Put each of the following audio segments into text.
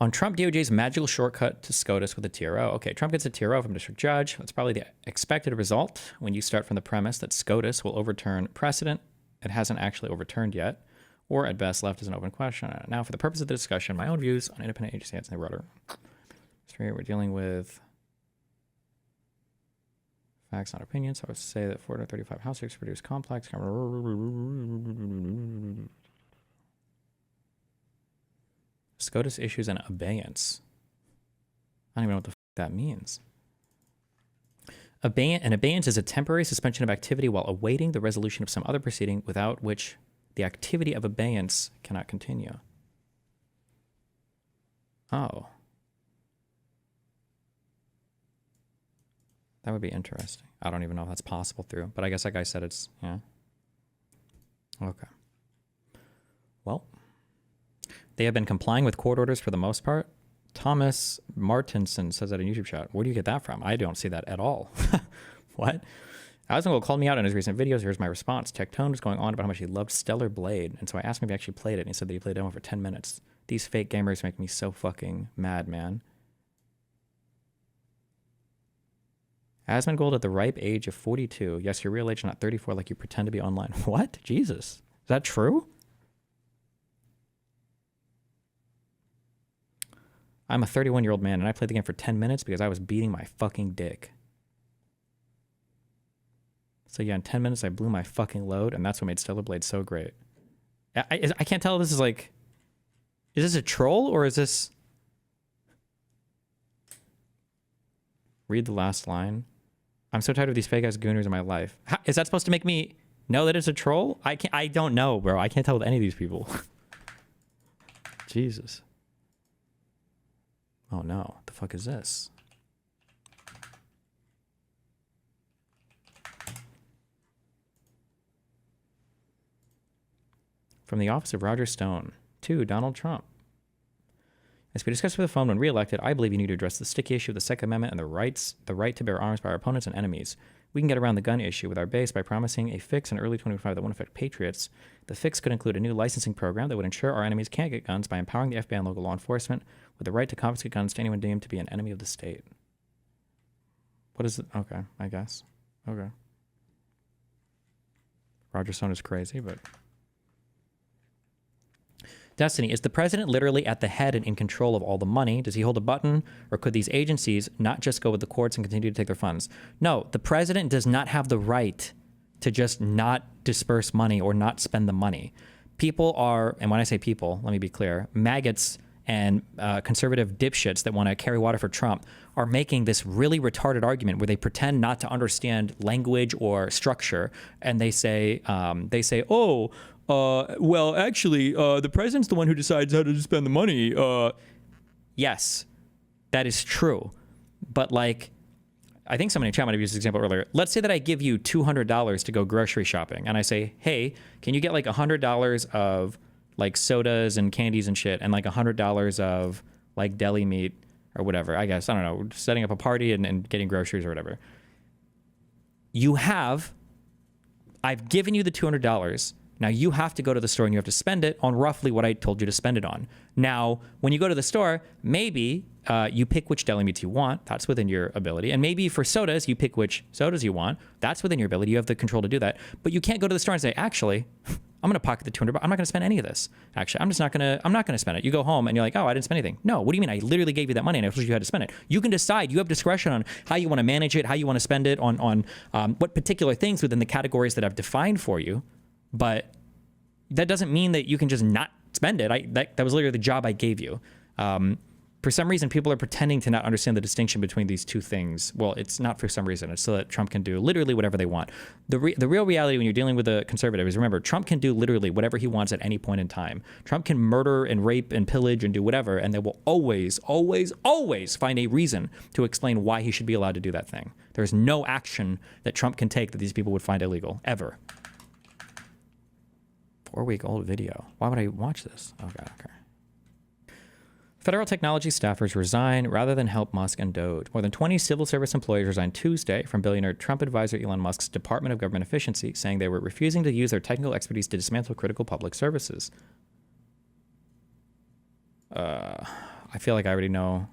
On Trump DOJ's magical shortcut to SCOTUS with a TRO. Okay, Trump gets a TRO from a district judge. That's probably the expected result when you start from the premise that SCOTUS will overturn precedent it hasn't actually overturned yet, or at best left as an open question. Now, for the purpose of the discussion, my own views on independent agency and the rudder. We're dealing with facts, not opinions. So I would say that 435 house districts produce complex. SCOTUS issues an abeyance. I don't even know what the that means. An abeyance is a temporary suspension of activity while awaiting the resolution of some other proceeding without which the activity of abeyance cannot continue. Oh. That would be interesting. I don't even know if that's possible through, but I guess like I said, it's, yeah. Okay. Well, they have been complying with court orders for the most part. Thomas Martinson says that in YouTube chat. Where do you get that from? I don't see that at all. What? Asmongold called me out in his recent videos. Here's my response. Tectone was going on about how much he loved Stellar Blade, and so I asked him if he actually played it, and he said that he played a demo for 10 minutes. These fake gamers make me so fucking mad, man. Asmongold at the ripe age of 42. Yes, your real age, not 34 like you pretend to be online. What? Jesus. Is that true? I'm a 31-year-old man, and I played the game for 10 minutes because I was beating my fucking dick. So yeah, in 10 minutes, I blew my fucking load, and that's what made Stellar Blade so great. I can't tell if this is like... Is this a troll, or is this... Read the last line. I'm so tired of these fake-ass gooners in my life. How, is that supposed to make me know that it's a troll? I don't know, bro. I can't tell with any of these people. Jesus. Oh no, what the fuck is this? From the office of Roger Stone to Donald Trump. As we discussed with the phone when re-elected, I believe you need to address the sticky issue of the Second Amendment and the right to bear arms by our opponents and enemies. We can get around the gun issue with our base by promising a fix in early 2025 that won't affect patriots. The fix could include a new licensing program that would ensure our enemies can't get guns by empowering the FBI and local law enforcement with the right to confiscate guns to anyone deemed to be an enemy of the state. What is it? Okay, I guess. Okay. Roger Stone is crazy, but... Destiny, is the president literally at the head and in control of all the money? Does he hold a button? Or could these agencies not just go with the courts and continue to take their funds? No, the president does not have the right to just not disperse money or not spend the money. People are, and when I say people, let me be clear, maggots and conservative dipshits that want to carry water for Trump are making this really retarded argument where they pretend not to understand language or structure. And they say, oh, well, actually, the president's the one who decides how to spend the money. Yes, that is true. But like, I think someone in chat might have used this example earlier. Let's say that I give you $200 to go grocery shopping. And I say, hey, can you get like $100 of like sodas and candies and shit, and like $100 of like deli meat or whatever, I guess, I don't know, setting up a party and getting groceries or whatever. I've given you the $200. Now you have to go to the store and you have to spend it on roughly what I told you to spend it on. Now, when you go to the store, maybe you pick which deli meats you want. That's within your ability. And maybe for sodas, you pick which sodas you want. That's within your ability. You have the control to do that. But you can't go to the store and say, actually, I'm going to pocket the $200. I'm not going to spend any of this. Actually, I'm not going to spend it. You go home and you're like, oh, I didn't spend anything. No, what do you mean? I literally gave you that money and I told you had to spend it. You can decide. You have discretion on how you want to manage it, how you want to spend it, on what particular things within the categories that I've defined for you. But that doesn't mean that you can just not spend it. That was literally the job I gave you. For some reason, people are pretending to not understand the distinction between these two things. Well, it's not for some reason. It's so that Trump can do literally whatever they want. The real reality when you're dealing with a conservative is, remember, Trump can do literally whatever he wants at any point in time. Trump can murder and rape and pillage and do whatever, and they will always, always, always find a reason to explain why he should be allowed to do that thing. There's no action that Trump can take that these people would find illegal, ever. 4-week-old video. Why would I watch this? Oh, God, okay. Federal technology staffers resign rather than help Musk and Doge. More than 20 civil service employees resigned Tuesday from billionaire Trump advisor Elon Musk's Department of Government Efficiency, saying they were refusing to use their technical expertise to dismantle critical public services. I I feel like I already know.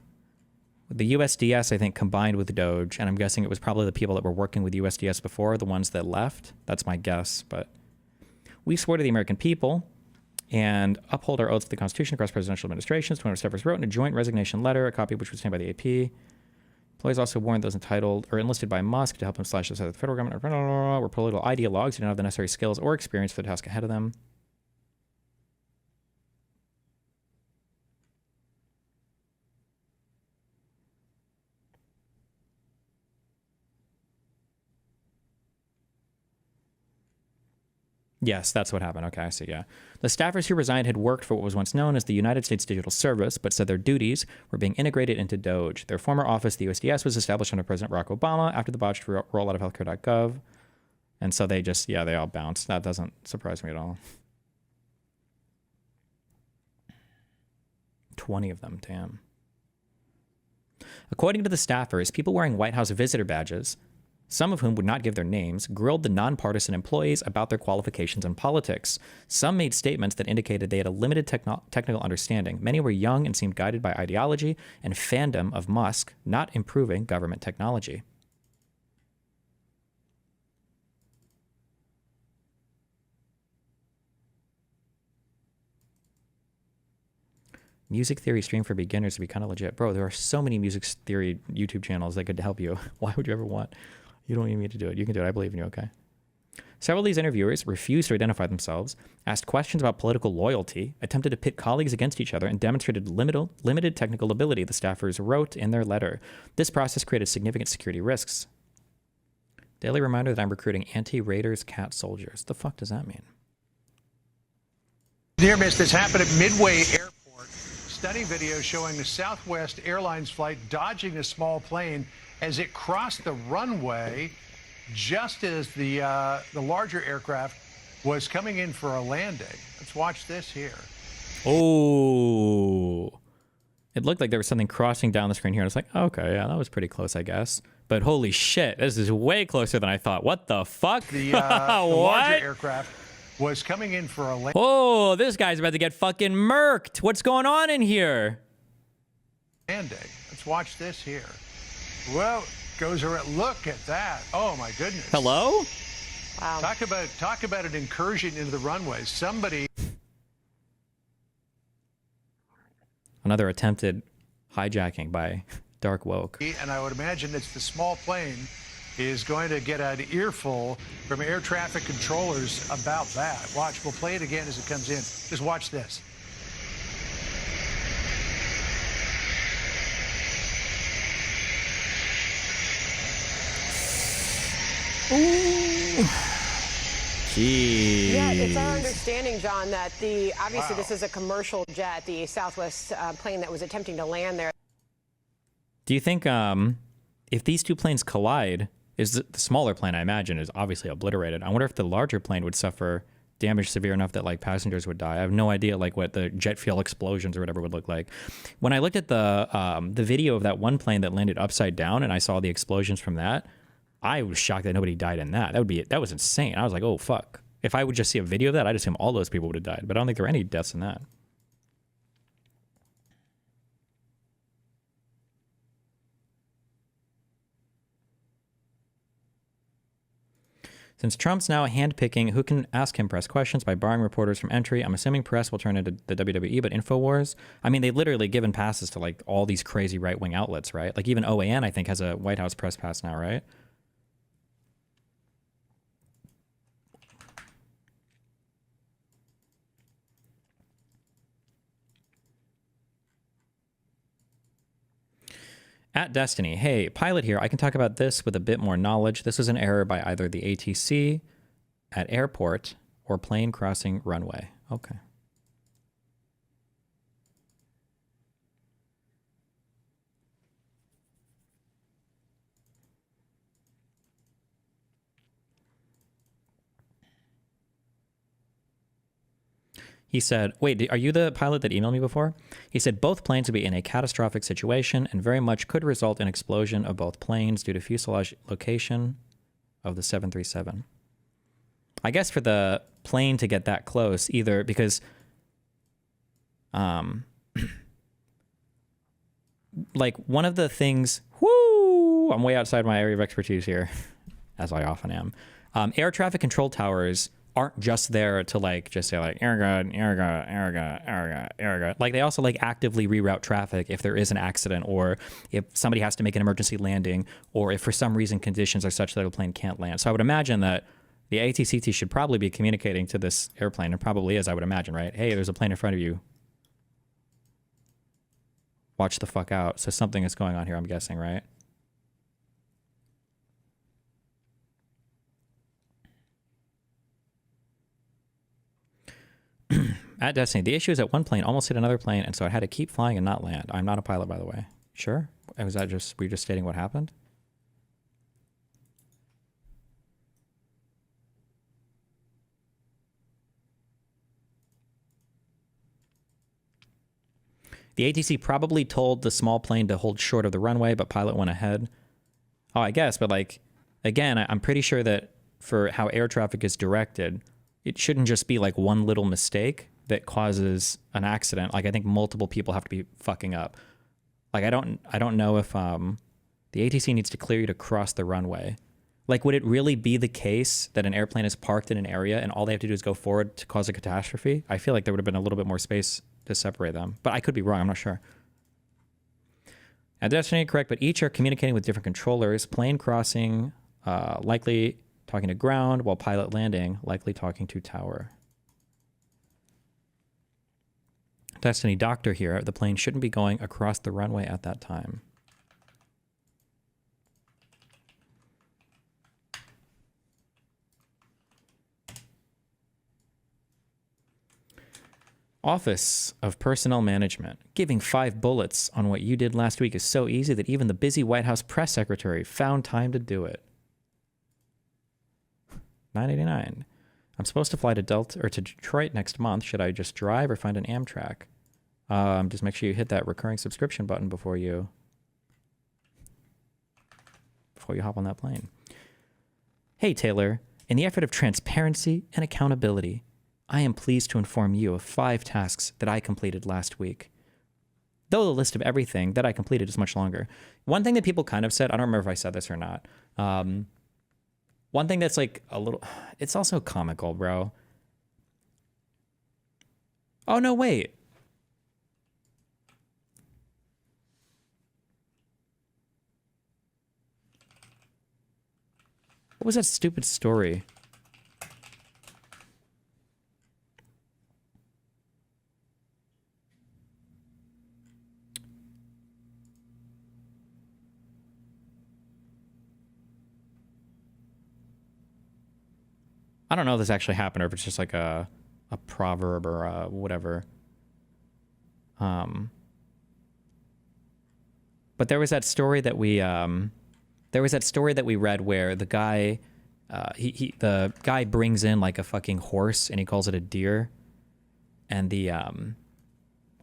The USDS, I think, combined with Doge, and I'm guessing it was probably the people that were working with USDS before, the ones that left. That's my guess, but we swore to the American people and uphold our oaths to the Constitution across presidential administrations. 200 staffers wrote in a joint resignation letter, a copy of which was signed by the AP. Employees also warned those entitled or enlisted by Musk to help him slash the side of the federal government were political ideologues who didn't have the necessary skills or experience for the task ahead of them. Yes, that's what happened. Okay, I see, yeah. The staffers who resigned had worked for what was once known as the United States Digital Service, but said their duties were being integrated into Doge. Their former office, the USDS, was established under President Barack Obama after the botched rollout of healthcare.gov. And so they just, yeah, they all bounced. That doesn't surprise me at all. 20 of them, damn. According to the staffers, people wearing White House visitor badges, some of whom would not give their names, grilled the nonpartisan employees about their qualifications in politics. Some made statements that indicated they had a limited technical understanding. Many were young and seemed guided by ideology and fandom of Musk, not improving government technology. Music theory stream for beginners would be kind of legit. Bro, there are so many music theory YouTube channels that could help you. Why would you ever want? You don't even need to do it. You can do it. I believe in you, okay? Several of these interviewers refused to identify themselves, asked questions about political loyalty, attempted to pit colleagues against each other, and demonstrated limited technical ability, the staffers wrote in their letter. This process created significant security risks. Daily reminder that I'm recruiting anti-Raiders cat soldiers. The fuck does that mean? Near miss, this happened at Midway Airport. Stunning video showing the Southwest Airlines flight dodging a small plane as it crossed the runway just as the larger aircraft was coming in for a landing. Let's watch this here. Oh, it looked like there was something crossing down the screen here. I was like, okay, yeah, that was pretty close, I guess. But holy shit, this is way closer than I thought. What the fuck? The larger aircraft was coming in for a landing. Oh, this guy's about to get fucking murked. What's going on in here? Let's watch this here. Well, goes around. Look at that. Oh my goodness. Hello? Wow. Talk about an incursion into the runways. Somebody. Another attempted hijacking by Dark Woke. And I would imagine it's the small plane is going to get an earful from air traffic controllers about that. Watch. We'll play it again as it comes in. Just watch this. Ooh. Jeez. Yeah, it's our understanding, John, that obviously this is a commercial jet, the Southwest plane that was attempting to land there. Do you think if these two planes collide, is the smaller plane, I imagine, is obviously obliterated. I wonder if the larger plane would suffer damage severe enough that like passengers would die. I have no idea like what the jet fuel explosions or whatever would look like. When I looked at the video of that one plane that landed upside down and I saw the explosions from that, I was shocked that nobody died in that. That was insane. I was like, oh fuck. If I would just see a video of that, I'd assume all those people would have died. But I don't think there were any deaths in that. Since Trump's now handpicking who can ask him press questions by barring reporters from entry, I'm assuming press will turn into the WWE, but InfoWars, I mean, they've literally given passes to like all these crazy right-wing outlets, right? Like even OAN, I think, has a White House press pass now, right? At Destiny, hey, Pilot here. I can talk about this with a bit more knowledge. This was an error by either the ATC at airport or plane crossing runway. Okay. He said, wait, are you the pilot that emailed me before? He said both planes would be in a catastrophic situation and very much could result in explosion of both planes due to fuselage location of the 737. I guess for the plane to get that close, either because like one of the things, whoo, I'm way outside my area of expertise here, as I often am. Air traffic control towers aren't just there to like just say like air good, air good, air good, air good, air good. Like they also like actively reroute traffic if there is an accident, or if somebody has to make an emergency landing, or if for some reason conditions are such that a plane can't land. So I would imagine that the ATCT should probably be communicating to this airplane, and probably is, I would imagine, right? Hey, there's a plane in front of you. Watch the fuck out. So something is going on here, I'm guessing, right? At Destiny, the issue is that one plane almost hit another plane, and so it had to keep flying and not land. I'm not a pilot, by the way. Sure? Was that just, were you just stating what happened? The ATC probably told the small plane to hold short of the runway, but pilot went ahead. Oh, I guess, but like, again, I'm pretty sure that for how air traffic is directed, it shouldn't just be like one little mistake that causes an accident. Like I think multiple people have to be fucking up. Like I don't know if the ATC needs to clear you to cross the runway. Like would it really be the case that an airplane is parked in an area and all they have to do is go forward to cause a catastrophe? I feel like there would have been a little bit more space to separate them, but I could be wrong. I'm not sure. At Destiny, correct, but each are communicating with different controllers. Plane crossing, likely talking to ground, while pilot landing, likely talking to tower. Destiny doctor here. The plane shouldn't be going across the runway at that time. Office of Personnel Management. Giving 5 bullets on what you did last week is so easy that even the busy White House press secretary found time to do it. $9.89. I'm supposed to fly to Detroit next month. Should I just drive or find an Amtrak? Just make sure you hit that recurring subscription button before you hop on that plane. Hey, Taylor. In the effort of transparency and accountability, I am pleased to inform you of 5 tasks that I completed last week. Though the list of everything that I completed is much longer. One thing that people kind of said, I don't remember if I said this or not. One thing that's like a little, it's also comical, bro. Oh, no, wait. What was that stupid story? I don't know if this actually happened or if it's just like a proverb or whatever. But there was that story that we read where the guy the guy brings in like a fucking horse and he calls it a deer, and the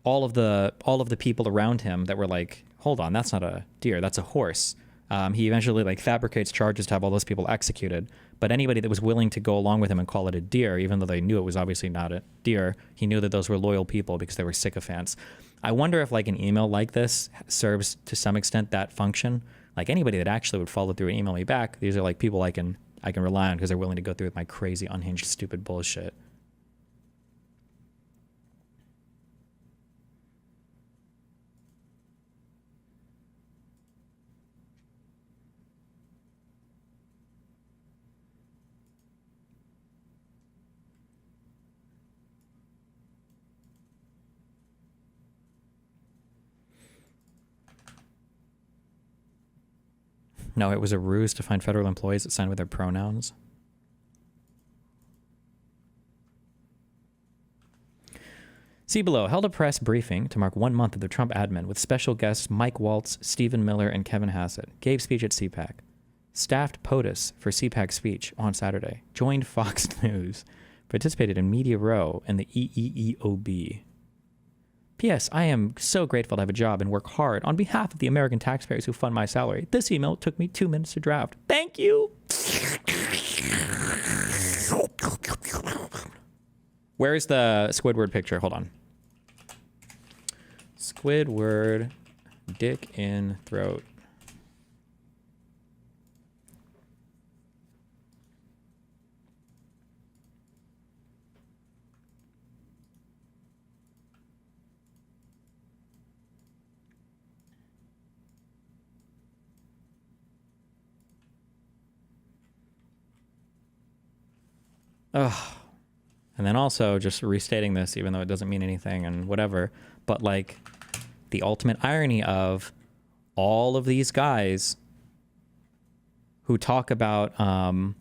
all of the people around him that were like, hold on, that's not a deer, that's a horse. He eventually like fabricates charges to have all those people executed. But anybody that was willing to go along with him and call it a deer, even though they knew it was obviously not a deer, he knew that those were loyal people because they were sycophants. I wonder if like an email like this serves to some extent that function. Like anybody that actually would follow through and email me back, these are like people I can rely on because they're willing to go through with my crazy, unhinged, stupid bullshit. No, it was a ruse to find federal employees that signed with their pronouns. See below, held a press briefing to mark 1 month of the Trump admin with special guests Mike Waltz, Stephen Miller, and Kevin Hassett. Gave speech at CPAC. Staffed POTUS for CPAC speech on Saturday. Joined Fox News. Participated in Media Row and the EEEOB. P.S. I am so grateful to have a job and work hard on behalf of the American taxpayers who fund my salary. This email took me 2 minutes to draft. Thank you. Where's the Squidward picture? Hold on. Squidward Dick in throat. Ugh. And then also just restating this, even though it doesn't mean anything and whatever, but like the ultimate irony of all of these guys who talk about the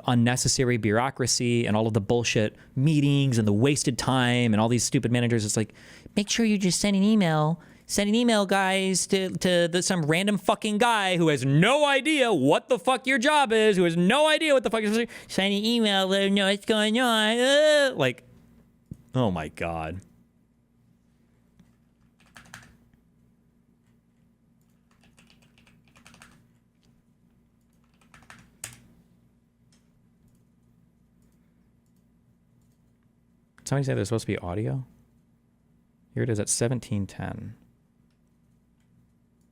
unnecessary bureaucracy and all of the bullshit meetings and the wasted time and all these stupid managers. It's like, make sure you just send an email. Send an email, guys, to some random fucking guy who has no idea what the fuck your job is, who has no idea what the fuck is. Send an email, let him know what's going on. Like, oh my God. Somebody said there's supposed to be audio. Here it is at 1710.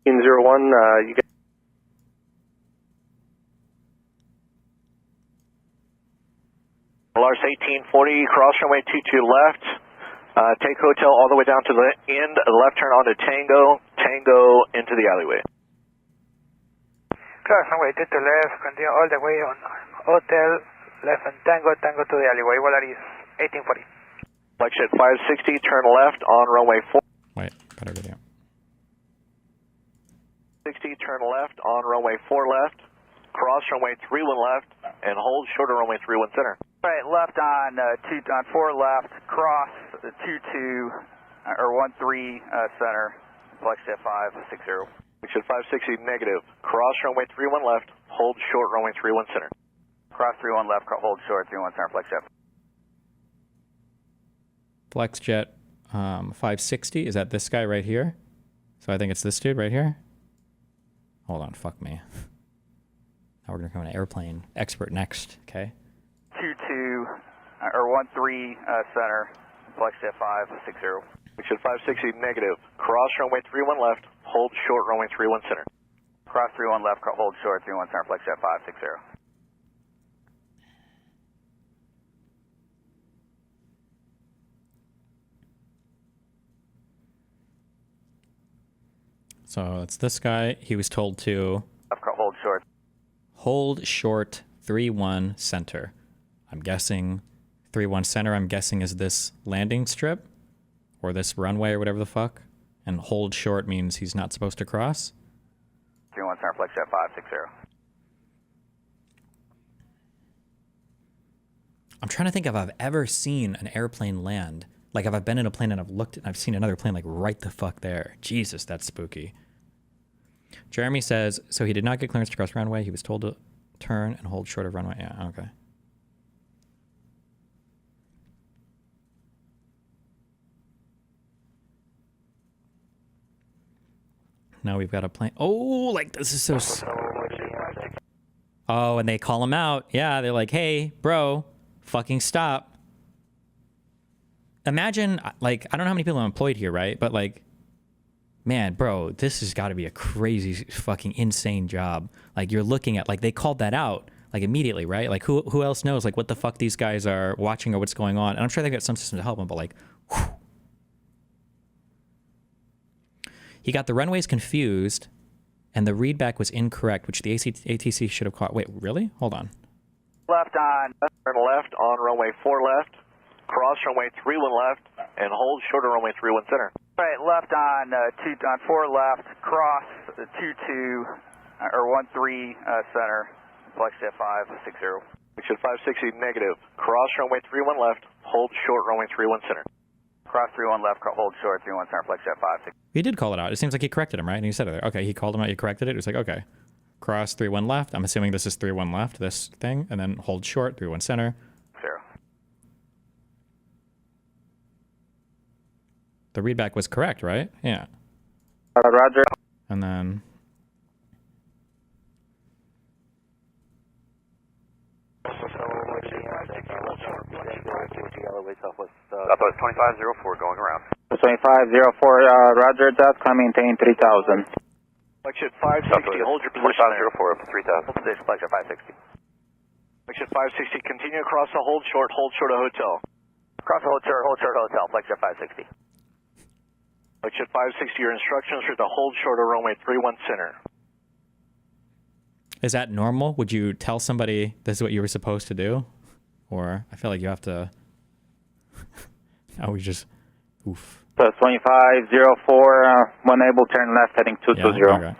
01, you get Lars 1840, cross runway 22 left, take hotel all the way down to the end, left turn onto Tango, Tango into the alleyway. Cross runway 22 left, continue all the way on hotel, left and Tango, Tango to the alleyway, Volaris 1840. Flight 560, turn left on runway 4. Wait, better video. 60, turn left on runway 4 left, cross runway 31 left, and hold short on runway 31 center. Right, left on 4 left, cross 22 or 13 center, flex jet 560. Flight 560 negative, cross runway 31 left, hold short runway 31 center. Cross 31 left, hold short 31 center, flex jet. Flex jet 560, is that this guy right here? So I think it's this dude right here. Hold on, fuck me. Now we're gonna become an airplane expert next, okay? 22 or 13 center, flex jet 560. Flight 560 negative, cross runway 31 left, hold short runway 31 center. Cross 31 left, hold short 31 center, flex jet 560. So it's this guy. He was told to hold short. Hold short 31 center. I'm guessing 31 center, I'm guessing is this landing strip or this runway or whatever the fuck. And hold short means he's not supposed to cross. 31 center, flex jet 560. I'm trying to think if I've ever seen an airplane land. Like if I've been in a plane and I've looked and I've seen another plane like right the fuck there. Jesus, that's spooky. Jeremy says, so he did not get clearance to cross runway. He was told to turn and hold short of runway. Yeah, okay. Now we've got a plane. Oh, like this is so... Oh, and they call him out. Yeah, they're like, hey, bro, fucking stop. Imagine, like, I don't know how many people are employed here, right? But like, man, bro, this has got to be a crazy, fucking insane job. Like, you're looking at, like, they called that out, like, immediately, right? Like, who else knows, like, what the fuck these guys are watching or what's going on? And I'm sure they've got some system to help them, but, like, whew. He got the runways confused, and the readback was incorrect, which the ATC should have caught. Wait, really? Hold on. Left on. Turn left on runway 4 left, cross runway 31 left, and hold short on runway 31 center. Right, left on 4 left, cross 22 or 13 center, flex jet 560. Flight 560 negative, cross runway 31 left, hold short runway 31 center. Cross 31 left, hold short 31 center, flex jet 560. He did call it out. It seems like he corrected him, right? And he said it there. Okay, he called him out, he corrected it. It was like, okay, cross 31 left. I'm assuming this is 31 left, this thing, and then hold short 31 center. 0. The readback was correct, right? Yeah. Roger. And then... Southwest 2504 going around. 2504, roger that, come maintain 3000. Flexion 560, hold your position there. 2504 up to 3000. Hold position, flexion 560. Flexion 560, continue across the hold short of hotel. Cross the hold short hotel, flexion 560. Flexion 560, your instructions are to hold short of runway 31 center. Is that normal? Would you tell somebody this is what you were supposed to do? Or I feel like you have to... Now we just... Oof. Plus 2504, when able, turn left heading 220. Yeah, okay.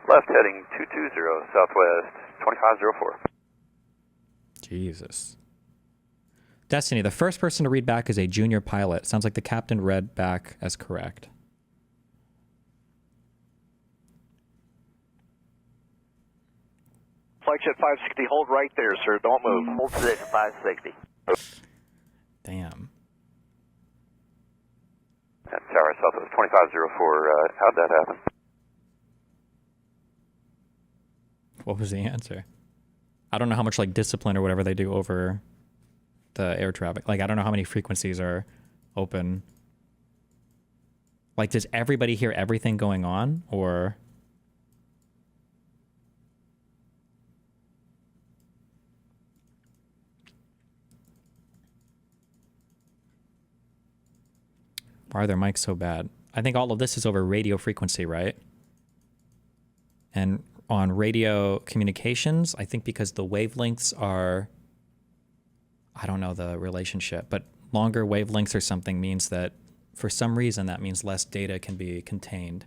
Left heading 220, southwest 2504. Jesus. Destiny, the first person to read back is a junior pilot. Sounds like the captain read back as correct. Flexion 560, hold right there, sir. Don't move. Hold position 560. Damn. That's Tower Southwest 2504. How'd that happen? What was the answer? I don't know how much like discipline or whatever they do over the air traffic. Like, I don't know how many frequencies are open. Like, does everybody hear everything going on, or... Why are their mics so bad? I think all of this is over radio frequency, right? And on radio communications, I think because the wavelengths are, I don't know the relationship, but longer wavelengths or something means that for some reason that means less data can be contained.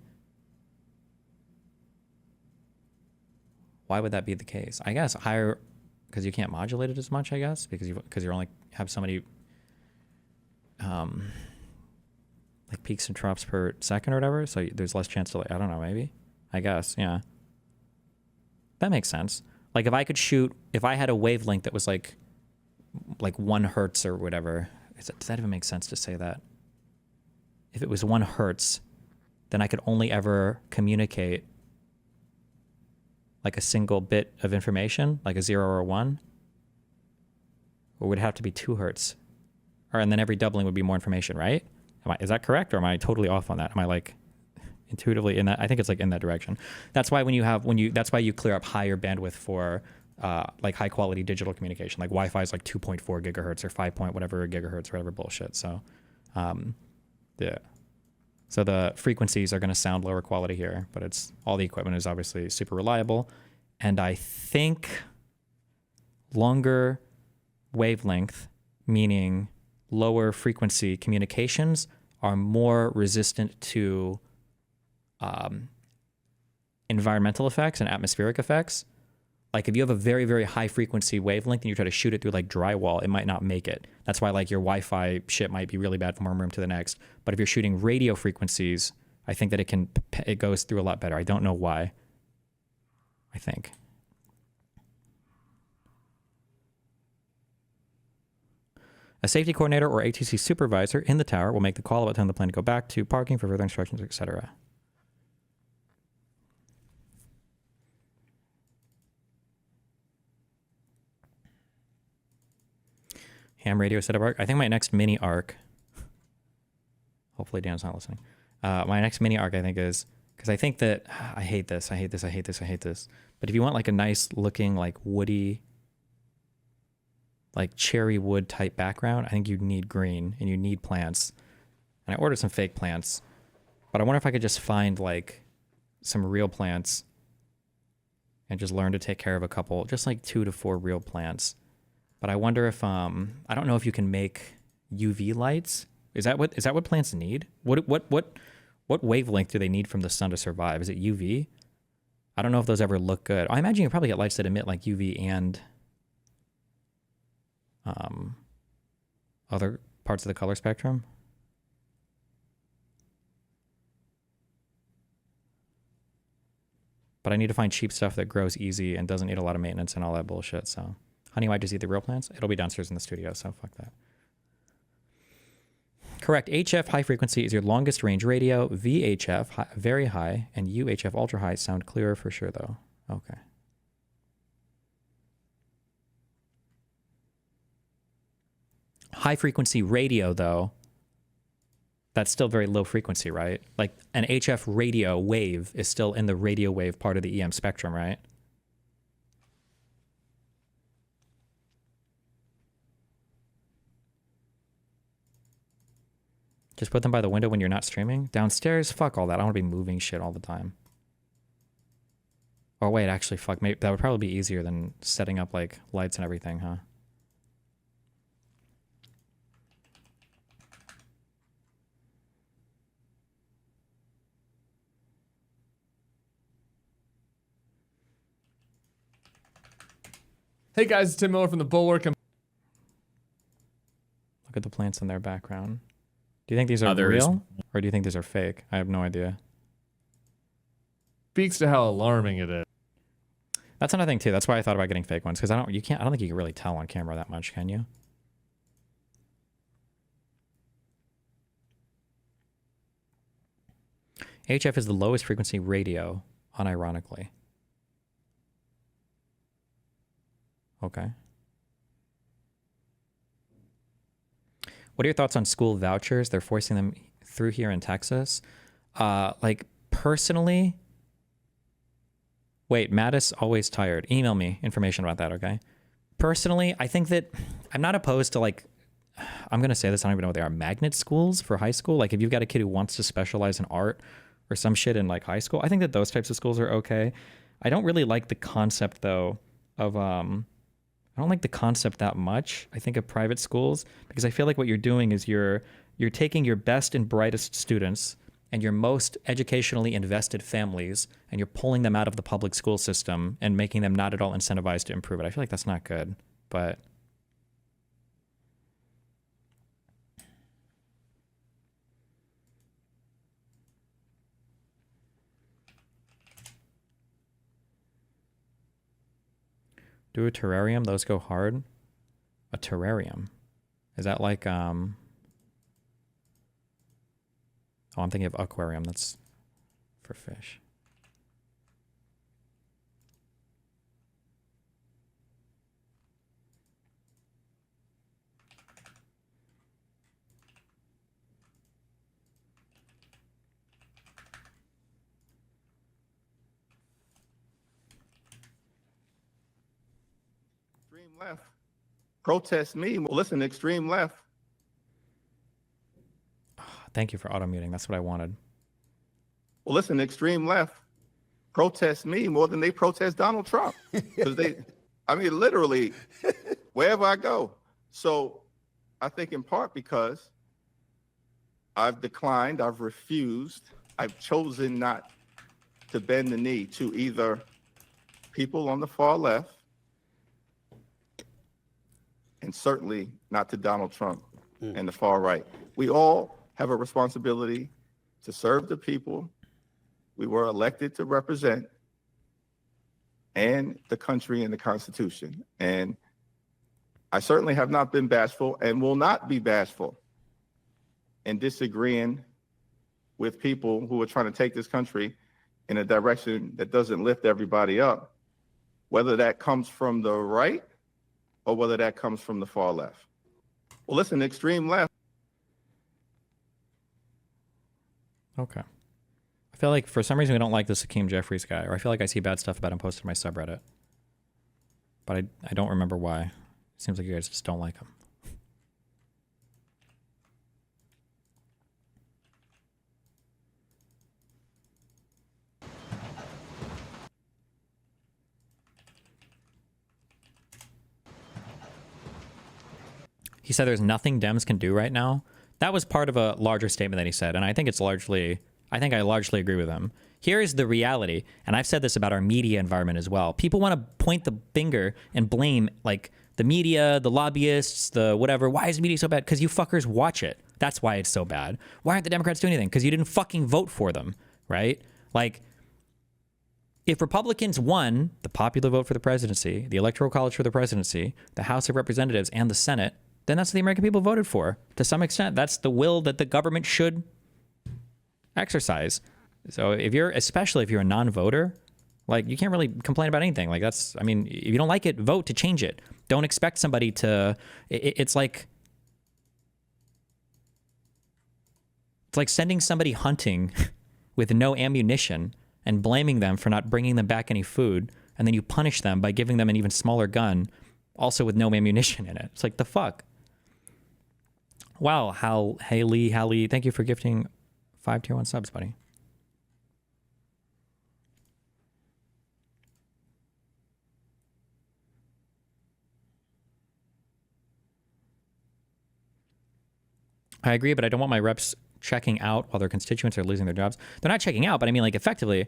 Why would that be the case? I guess higher, because you can't modulate it as much, I guess, because you only have so many like peaks and troughs per second or whatever, so there's less chance to, like, I don't know, maybe? I guess, yeah. That makes sense. Like, if I had a wavelength that was like 1 hertz or whatever, does that even make sense to say that? If it was 1 hertz, then I could only ever communicate like a single bit of information, like a 0 or a 1, or would it have to be 2 hertz? And then every doubling would be more information, right? Is that correct, or am I totally off on that? Am I like intuitively in that? I think it's like in that direction. That's why that's why you clear up higher bandwidth for like high quality digital communication. Like Wi-Fi is like 2.4 gigahertz or 5 point whatever gigahertz or whatever bullshit. So, yeah. So the frequencies are going to sound lower quality here, but it's all the equipment is obviously super reliable, and I think longer wavelength, meaning lower frequency communications, are more resistant to environmental effects and atmospheric effects. Like if you have a very, very high frequency wavelength and you try to shoot it through like drywall, it might not make it. That's why like your Wi-Fi shit might be really bad from one room to the next. But if you're shooting radio frequencies, I think that it goes through a lot better. I don't know why. I think. A safety coordinator or ATC supervisor in the tower will make the call about telling the plane to go back to parking for further instructions, etc. Ham radio setup arc. I think my next mini arc, hopefully Dan's not listening. My next mini arc, I think, is, because I think that, I hate this. But if you want like a nice looking, like woody, like cherry wood type background, I think you need green and you need plants. And I ordered some fake plants, but I wonder if I could just find like some real plants and just learn to take care of a couple, just like 2 to 4 real plants. But I wonder if, I don't know if you can make UV lights. Is that what plants need? What wavelength do they need from the sun to survive? Is it UV? I don't know if those ever look good. I imagine you probably get lights that emit like UV and other parts of the color spectrum. But I need to find cheap stuff that grows easy and doesn't need a lot of maintenance and all that bullshit. So, honey, why'd you just eat the real plants? It'll be downstairs in the studio, so fuck that. Correct. HF high frequency is your longest range radio. VHF high, very high, and UHF ultra high sound clearer for sure, though. Okay. High frequency radio, though, That's still very low frequency, right? Like an HF radio wave is still in the radio wave part of the EM spectrum, right? Just put them by the window when you're not streaming? Downstairs? Fuck all that. I don't want to be moving shit all the time. Oh wait, actually, fuck. Maybe that would probably be easier than setting up like lights and everything, huh? Hey guys, it's Tim Miller from the Bulwark. Look at the plants in their background. Do you think these are real? Or do you think these are fake? I have no idea. Speaks to how alarming it is. That's another thing too. That's why I thought about getting fake ones, because I don't think you can really tell on camera that much, can you? HF is the lowest frequency radio, unironically. Okay. What are your thoughts on school vouchers? They're forcing them through here in Texas. Like personally, wait, Mattis always tired. Email me information about that, okay? Personally, I think that I'm not opposed to like, I'm going to say this, I don't even know what they are, magnet schools for high school. Like if you've got a kid who wants to specialize in art or some shit in like high school, I think that those types of schools are okay. I don't really like the concept though of, I don't like the concept that much, I think, of private schools, because I feel like what you're doing is you're taking your best and brightest students and your most educationally invested families, and you're pulling them out of the public school system and making them not at all incentivized to improve it. I feel like that's not good, but... Do a terrarium, those go hard. A terrarium. Is that like, oh, I'm thinking of aquarium, that's for fish. Extreme left. Protest me. Well, listen, extreme left. Thank you for auto muting. That's what I wanted. Well, listen, extreme left protest me more than they protest Donald Trump. Because I mean, literally, wherever I go. So I think in part because I've declined, I've refused, I've chosen not to bend the knee to either people on the far left, and certainly not to Donald Trump and the far right. We all have a responsibility to serve the people we were elected to represent and the country and the Constitution. And I certainly have not been bashful and will not be bashful in disagreeing with people who are trying to take this country in a direction that doesn't lift everybody up, whether that comes from the right or whether that comes from the far left. Well, listen, extreme left. Okay. I feel like for some reason we don't like this Hakeem Jeffries guy, or I feel like I see bad stuff about him posted on my subreddit. But I don't remember why. It seems like you guys just don't like him. He said there's nothing Dems can do right now. That was part of a larger statement that he said, and I think I largely agree with him. Here is the reality, and I've said this about our media environment as well. People want to point the finger and blame like the media, the lobbyists, the whatever. Why is the media so bad? Because you fuckers watch it. That's why it's so bad. Why aren't the Democrats doing anything? Because you didn't fucking vote for them, right? Like, if Republicans won the popular vote for the presidency, the Electoral College for the presidency, the House of Representatives, and the Senate, then that's what the American people voted for. To some extent, that's the will that the government should exercise. So especially if you're a non-voter, like you can't really complain about anything. Like if you don't like it, vote to change it. Don't expect somebody to, it's like, It's like sending somebody hunting with no ammunition and blaming them for not bringing them back any food, and then you punish them by giving them an even smaller gun, also with no ammunition in it. It's like, the fuck? Wow, Haley, thank you for gifting 5 tier 1 subs, buddy. I agree, but I don't want my reps checking out while their constituents are losing their jobs. They're not checking out, but I mean, like, effectively,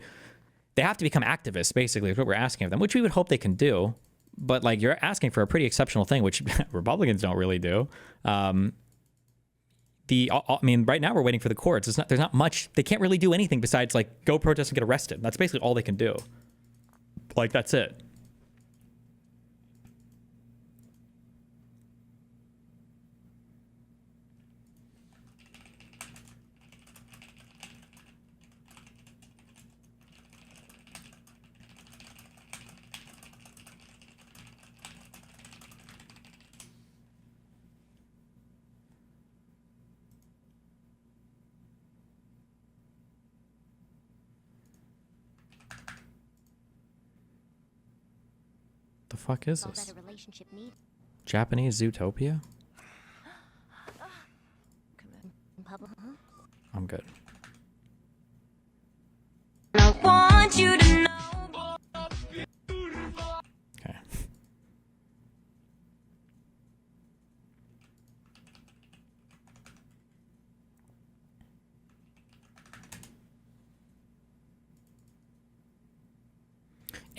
they have to become activists, basically, is what we're asking of them, which we would hope they can do. But, like, you're asking for a pretty exceptional thing, which Republicans don't really do. I mean, right now we're waiting for the courts. There's not much. They can't really do anything besides, like, go protest and get arrested. That's basically all they can do. Like, that's it. The fuck is this? Japanese Zootopia? I'm good. I want you to know. Okay.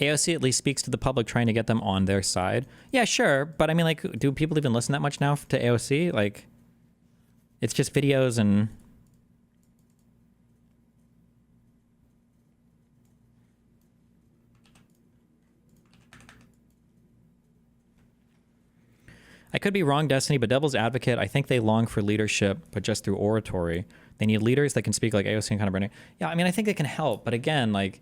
AOC at least speaks to the public, trying to get them on their side. Yeah, sure. But I mean, like, do people even listen that much now to AOC? Like, it's just videos and... I could be wrong, Destiny, but devil's advocate, I think they long for leadership, but just through oratory. They need leaders that can speak like AOC and kind of burning. Yeah, I mean, I think it can help. But again, like...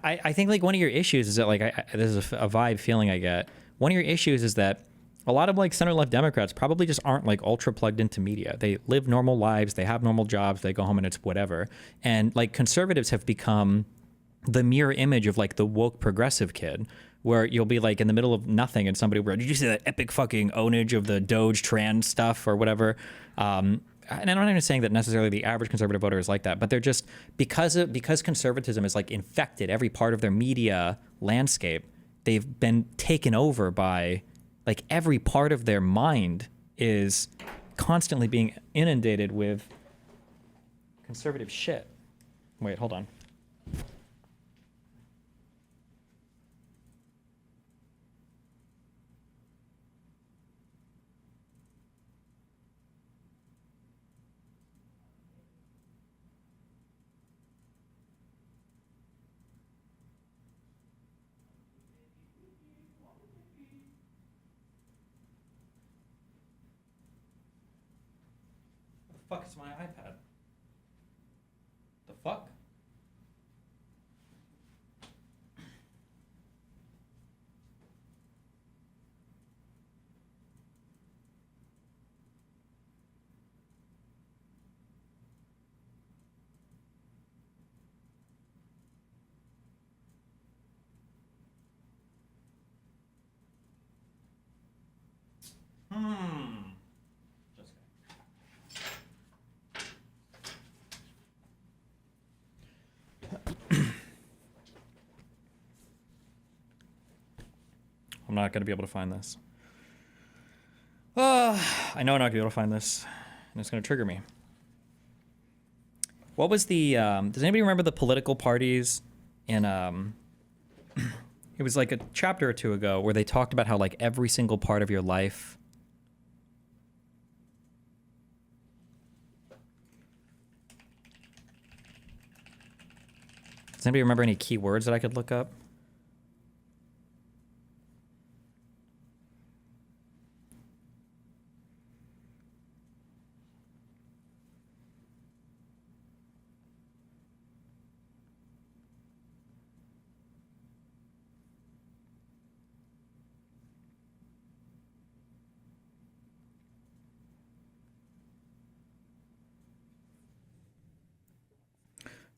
I think, like, one of your issues is that, like, this is a vibe feeling I get. One of your issues is that a lot of, like, center-left Democrats probably just aren't, like, ultra plugged into media. They live normal lives. They have normal jobs. They go home and it's whatever. And, like, conservatives have become the mirror image of, like, the woke progressive kid, where you'll be, like, in the middle of nothing and somebody will, did you see that epic fucking ownage of the Doge trans stuff or whatever? And I'm not even saying that necessarily the average conservative voter is like that, but they're just, because conservatism is, like, infected every part of their media landscape, they've been taken over by, like, every part of their mind is constantly being inundated with conservative shit. Wait, hold on. The fuck is my iPad? The fuck? Just I'm not going to be able to find this. I know I'm not going to be able to find this, and it's going to trigger me. What was the, does anybody remember the political parties in, it was like a chapter or two ago where they talked about how, like, every single part of your life. Does anybody remember any keywords that I could look up?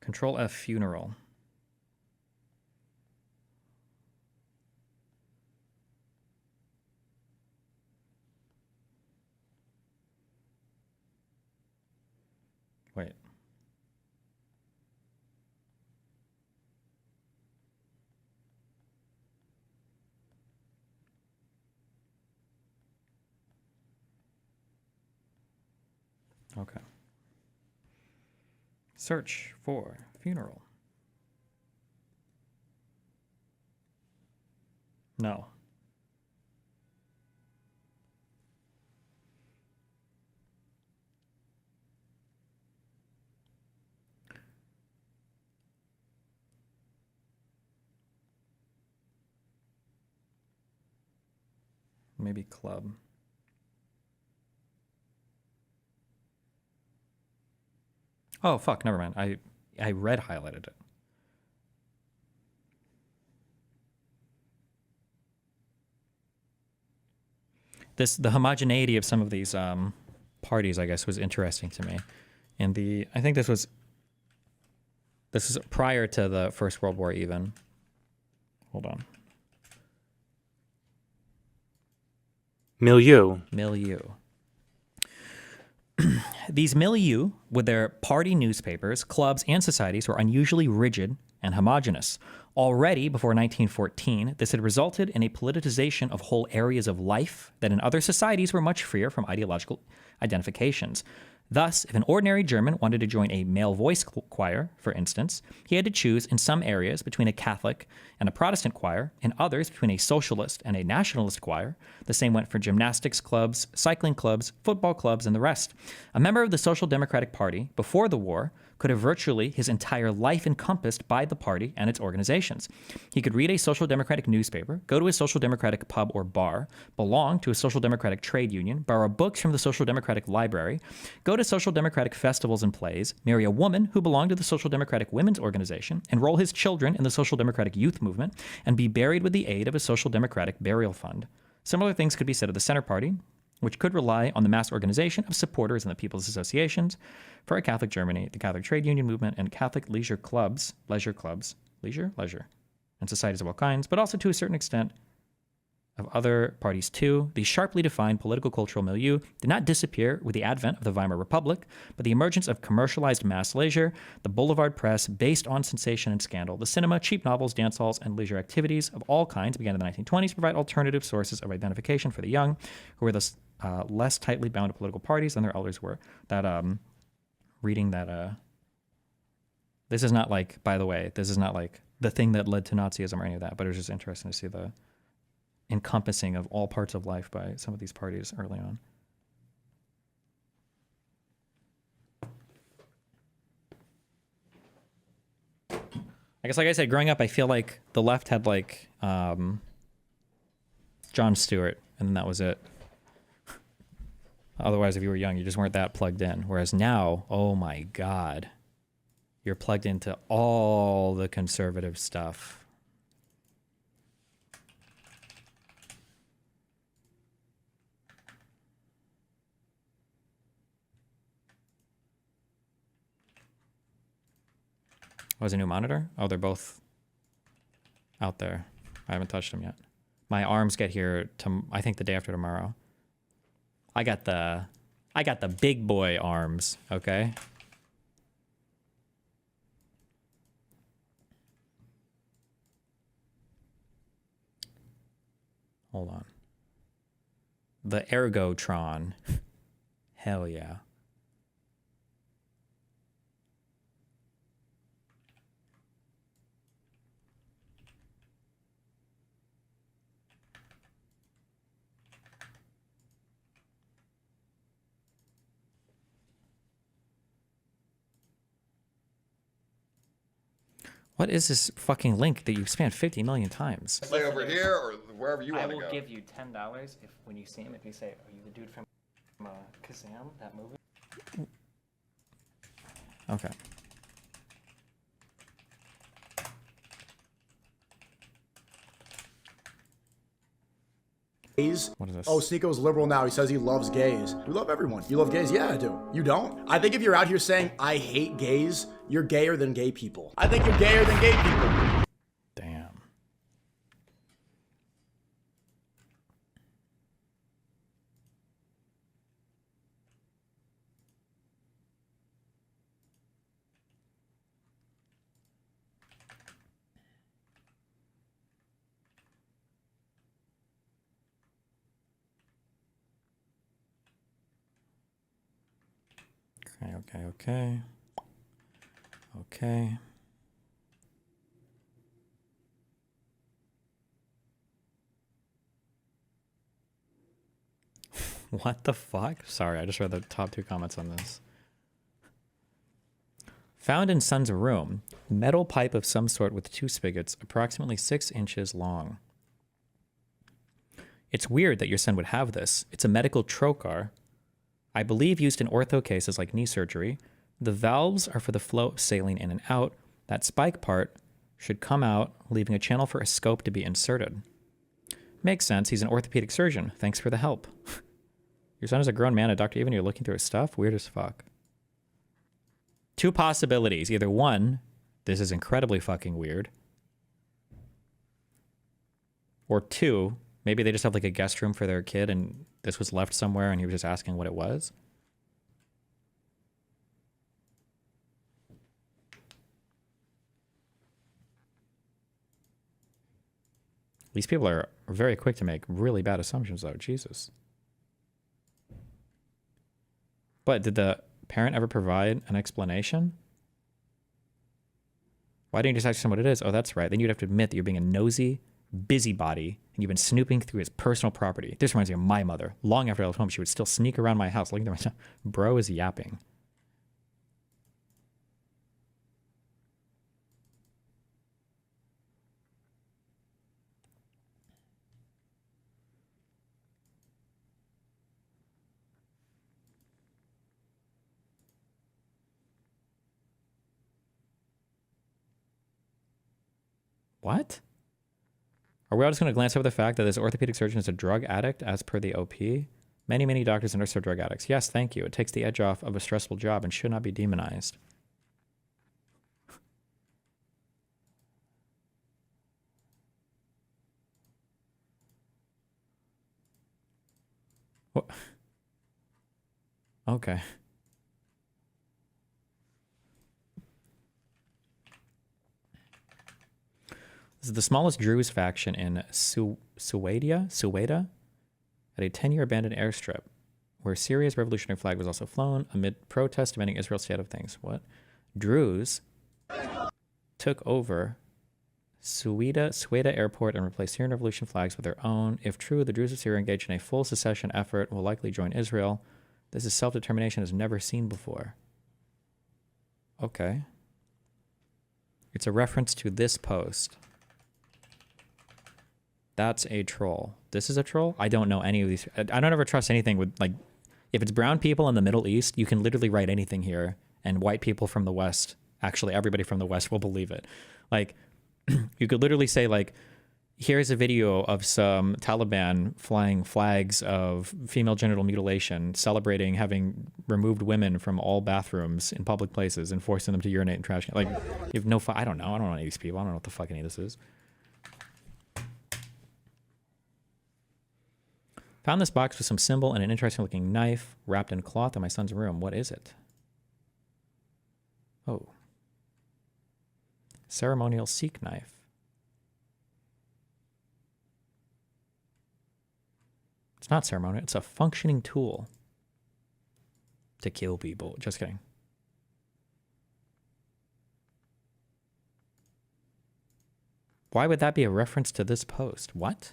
Control F funeral. Wait. Okay. Search for funeral. No. Maybe club. Oh, fuck, never mind. I red highlighted it. The homogeneity of some of these parties, I guess, was interesting to me. And I think this was prior to the First World War even. Hold on. Milieu. These milieu, with their party newspapers, clubs, and societies, were unusually rigid and homogenous. Already before 1914, this had resulted in a politicization of whole areas of life that in other societies were much freer from ideological identifications. Thus, if an ordinary German wanted to join a male voice choir, for instance, he had to choose in some areas between a Catholic and a Protestant choir, in others between a socialist and a nationalist choir. The same went for gymnastics clubs, cycling clubs, football clubs, and the rest. A member of the Social Democratic Party, before the war, could have virtually his entire life encompassed by the party and its organizations. He could read a Social Democratic newspaper, go to a Social Democratic pub or bar, belong to a Social Democratic trade union, borrow books from the Social Democratic library, go to Social Democratic festivals and plays, marry a woman who belonged to the Social Democratic Women's Organization, enroll his children in the Social Democratic Youth Movement, and be buried with the aid of a Social Democratic burial fund. Similar things could be said of the Center Party, which could rely on the mass organization of supporters in the People's Associations for a Catholic Germany, the Catholic Trade Union Movement, and Catholic leisure, and societies of all kinds, but also to a certain extent of other parties too. The sharply defined political cultural milieu did not disappear with the advent of the Weimar Republic, but the emergence of commercialized mass leisure, the boulevard press based on sensation and scandal, the cinema, cheap novels, dance halls, and leisure activities of all kinds began in the 1920s to provide alternative sources of identification for the young, who were thus less tightly bound to political parties than their elders were. Reading that, this is not like, by the way, this is not like the thing that led to Nazism or any of that, but it was just interesting to see the encompassing of all parts of life by some of these parties early on. I guess, like I said, growing up, I feel like the left had like Jon Stewart, and then that was it. Otherwise, if you were young, you just weren't that plugged in. Whereas now, oh my God, you're plugged into all the conservative stuff. Oh, is a new monitor? Oh, they're both out there. I haven't touched them yet. My arms get here I think the day after tomorrow. I got the big boy arms, okay? Hold on. The Ergotron. Hell yeah. What is this fucking link that you've spammed 50 million times? Stay over here or wherever you want to go. I will give you $10 if when you see him, if you say, "Are you the dude from Kazam, that movie?" Okay. Gays. What is this? Oh, Sneako's liberal now. He says he loves gays. We love everyone. You love gays? Yeah, I do. You don't? I think if you're out here saying, I hate gays, you're gayer than gay people. I think you're gayer than gay people. Damn. Okay. Okay. What the fuck? Sorry, I just read the top 2 comments on this. Found in son's room, metal pipe of some sort with 2 spigots, approximately 6 inches long. It's weird that your son would have this. It's a medical trocar. I believe used in ortho cases like knee surgery. The valves are for the flow of saline in and out. That spike part should come out, leaving a channel for a scope to be inserted. Makes sense. He's an orthopedic surgeon. Thanks for the help. Your son is a grown man, a doctor, even you're looking through his stuff? Weird as fuck. 2 possibilities. Either 1, this is incredibly fucking weird. Or 2, maybe they just have like a guest room for their kid and this was left somewhere and he was just asking what it was. These people are very quick to make really bad assumptions though. Jesus. But did the parent ever provide an explanation? Why didn't you just ask him what it is? Oh, that's right. Then you'd have to admit that you're being a nosy busybody and you've been snooping through his personal property. This reminds me of my mother. Long after I left home, she would still sneak around my house looking through my stuff. Bro is yapping. What? Are we all just going to glance over the fact that this orthopedic surgeon is a drug addict as per the OP? Many, many doctors and nurses are drug addicts. Yes, thank you. It takes the edge off of a stressful job and should not be demonized. What? Okay. This is the smallest Druze faction in Sueda at a 10-year abandoned airstrip, where Syria's revolutionary flag was also flown amid protests demanding Israel's state of things. What? Druze took over Sueda Airport and replaced Syrian revolution flags with their own. If true, the Druze of Syria engaged in a full secession effort will likely join Israel. This is self-determination as never seen before. Okay. It's a reference to this post. That's a troll. This is a troll? I don't know any of these. I don't ever trust anything with, like, if it's brown people in the Middle East, you can literally write anything here, and white people from the West, actually everybody from the West will believe it. Like, you could literally say, like, here's a video of some Taliban flying flags of female genital mutilation, celebrating having removed women from all bathrooms in public places and forcing them to urinate in trash cans. Like, you have no, I don't know any of these people. I don't know what the fuck any of this is. Found this box with some symbol and an interesting looking knife wrapped in cloth in my son's room. What is it? Oh. Ceremonial Sikh knife. It's not ceremonial. It's a functioning tool to kill people. Just kidding. Why would that be a reference to this post? What?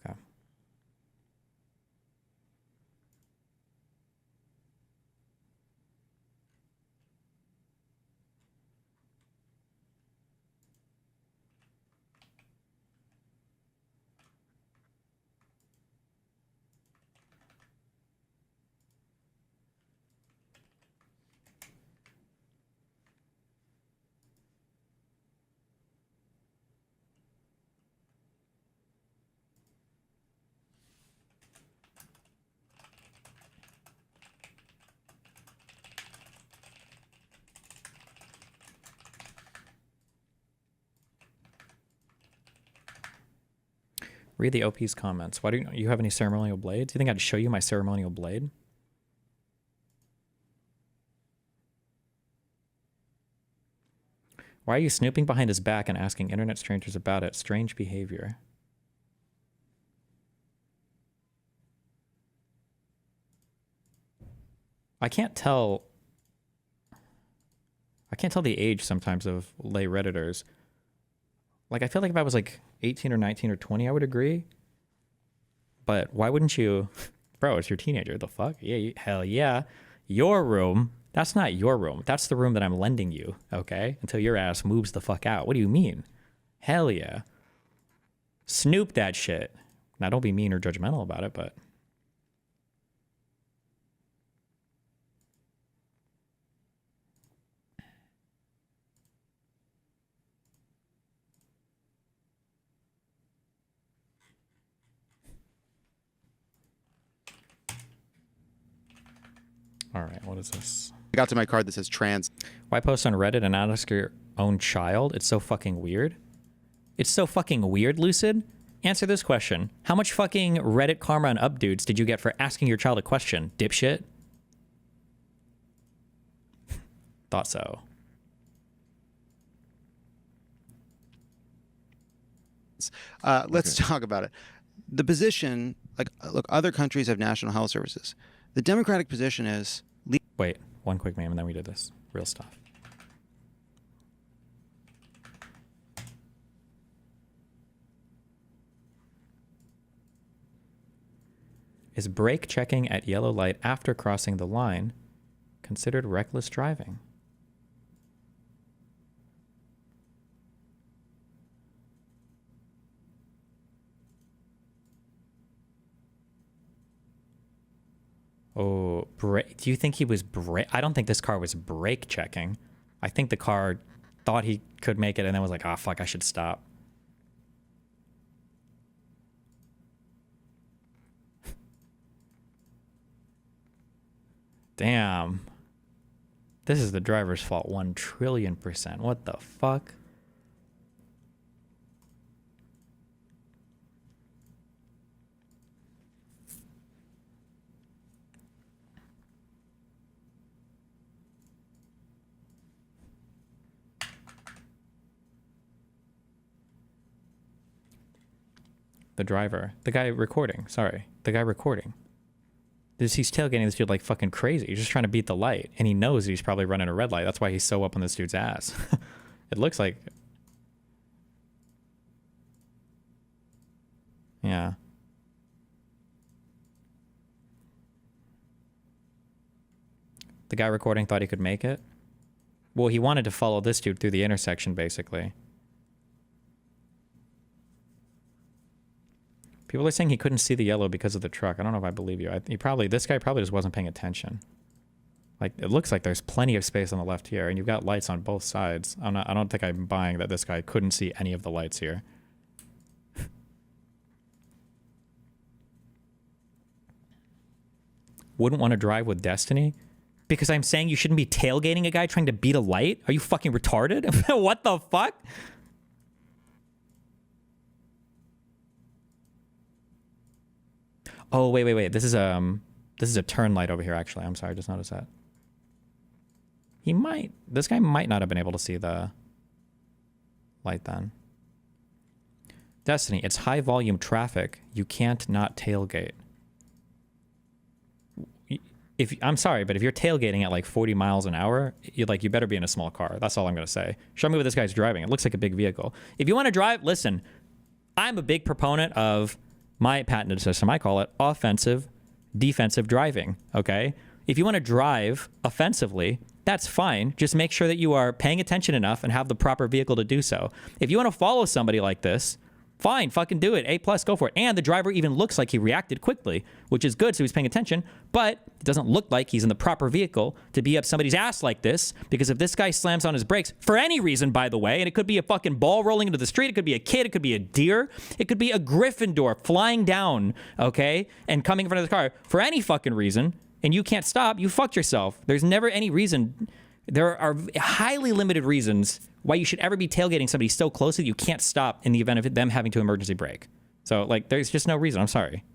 Okay. Read the OP's comments. Why don't you have any ceremonial blades? You think I'd show you my ceremonial blade? Why are you snooping behind his back and asking internet strangers about it? Strange behavior. I can't tell the age sometimes of lay Redditors. Like, I feel like if I was like 18 or 19 or 20, I would agree. But why wouldn't you? Bro, it's your teenager. The fuck? Yeah, hell yeah. Your room. That's not your room. That's the room that I'm lending you, okay? Until your ass moves the fuck out. What do you mean? Hell yeah. Snoop that shit. Now, don't be mean or judgmental about it, but... All right, what is this? I got to my card that says trans. Why post on Reddit and not ask your own child? It's so fucking weird. It's so fucking weird, Lucid. Answer this question. How much fucking Reddit karma and updudes did you get for asking your child a question, dipshit? Thought so. Let's talk about it. The position, like, look, other countries have national health services. The Democratic position is... Wait, one quick meme and then we do this. Real stuff. Is brake checking at yellow light after crossing the line considered reckless driving? Oh, do you think he was I don't think this car was brake checking. I think the car thought he could make it and then was like, oh, fuck, I should stop. Damn. This is the driver's fault 1,000,000,000%. What the fuck? The driver. The guy recording. Sorry. The guy recording. He's tailgating this dude like fucking crazy. He's just trying to beat the light. And he knows that he's probably running a red light. That's why he's so up on this dude's ass. It looks like... Yeah. The guy recording thought he could make it? Well, he wanted to follow this dude through the intersection, basically. People are saying he couldn't see the yellow because of the truck. I don't know if I believe you. This guy probably just wasn't paying attention. Like, it looks like there's plenty of space on the left here, and you've got lights on both sides. I don't think I'm buying that this guy couldn't see any of the lights here. Wouldn't want to drive with Destiny? Because I'm saying you shouldn't be tailgating a guy trying to beat a light? Are you fucking retarded? What the fuck? Oh, wait. This is a turn light over here, actually. I'm sorry, I just noticed that. This guy might not have been able to see the light then. Destiny, it's high volume traffic. You can't not tailgate. I'm sorry, but if you're tailgating at like 40 miles an hour, you better be in a small car. That's all I'm going to say. Show me what this guy's driving. It looks like a big vehicle. If you want to drive, listen, I'm a big proponent of my patented system. I call it offensive, defensive driving, okay? If you want to drive offensively, that's fine. Just make sure that you are paying attention enough and have the proper vehicle to do so. If you want to follow somebody like this, fine, fucking do it. A+, go for it. And the driver even looks like he reacted quickly, which is good, so he's paying attention, but it doesn't look like he's in the proper vehicle to be up somebody's ass like this, because if this guy slams on his brakes, for any reason, by the way, and it could be a fucking ball rolling into the street, it could be a kid, it could be a deer, it could be a Gryffindor flying down, okay, and coming in front of the car, for any fucking reason, and you can't stop, you fucked yourself. There's never any reason. There are highly limited reasons why you should ever be tailgating somebody so closely that you can't stop in the event of them having to emergency brake. So, like, there's just no reason. I'm sorry.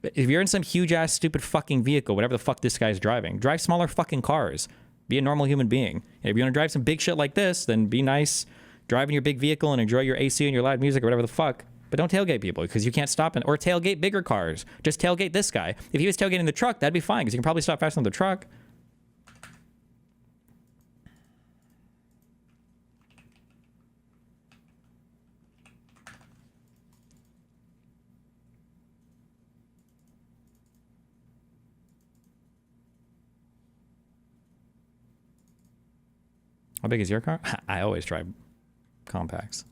If you're in some huge-ass, stupid fucking vehicle, whatever the fuck this guy's driving, drive smaller fucking cars. Be a normal human being. And if you want to drive some big shit like this, then be nice. Drive in your big vehicle and enjoy your AC and your loud music or whatever the fuck. But don't tailgate people because you can't stop or tailgate bigger cars. Just tailgate this guy. If he was tailgating the truck, that'd be fine because you can probably stop faster than the truck. How big is your car? I always drive compacts.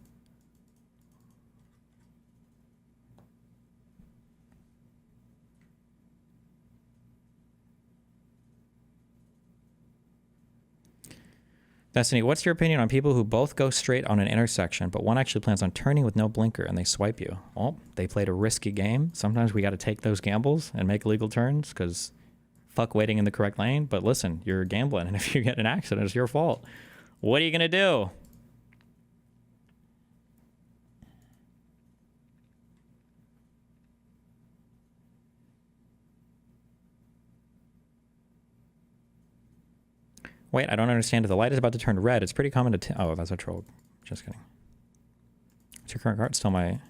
Destiny, what's your opinion on people who both go straight on an intersection, but one actually plans on turning with no blinker and they swipe you? Well, they played a risky game. Sometimes we got to take those gambles and make illegal turns because fuck waiting in the correct lane. But listen, you're gambling, and if you get in an accident, it's your fault. What are you going to do? Wait, I don't understand. If the light is about to turn red, it's pretty common to... Oh, that's a troll. Just kidding. What's your current car? It's still my...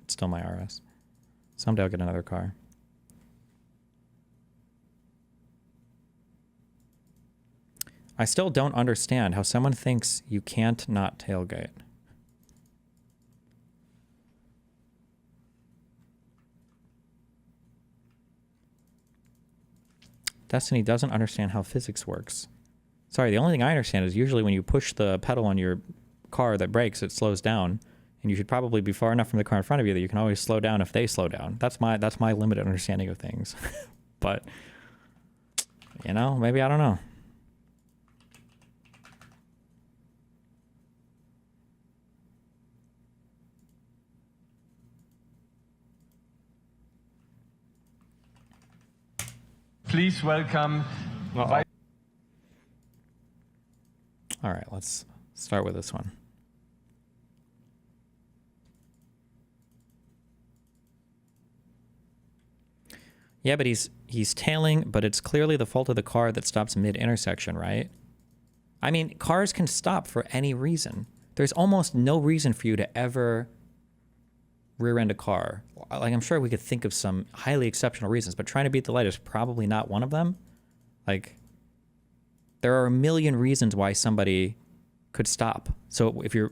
It's still my RS. Someday I'll get another car. I still don't understand how someone thinks you can't not tailgate. Destiny doesn't understand how physics works. Sorry, the only thing I understand is usually when you push the pedal on your car that brakes, it slows down. And you should probably be far enough from the car in front of you that you can always slow down if they slow down. That's my limited understanding of things. But, you know, maybe I don't know. Please welcome. All right, let's start with this one. Yeah, but he's tailing, but it's clearly the fault of the car that stops mid-intersection, right? I mean, cars can stop for any reason. There's almost no reason for you to ever rear-end a car. Like, I'm sure we could think of some highly exceptional reasons, but trying to beat the light is probably not one of them. Like, there are a million reasons why somebody could stop. So if you're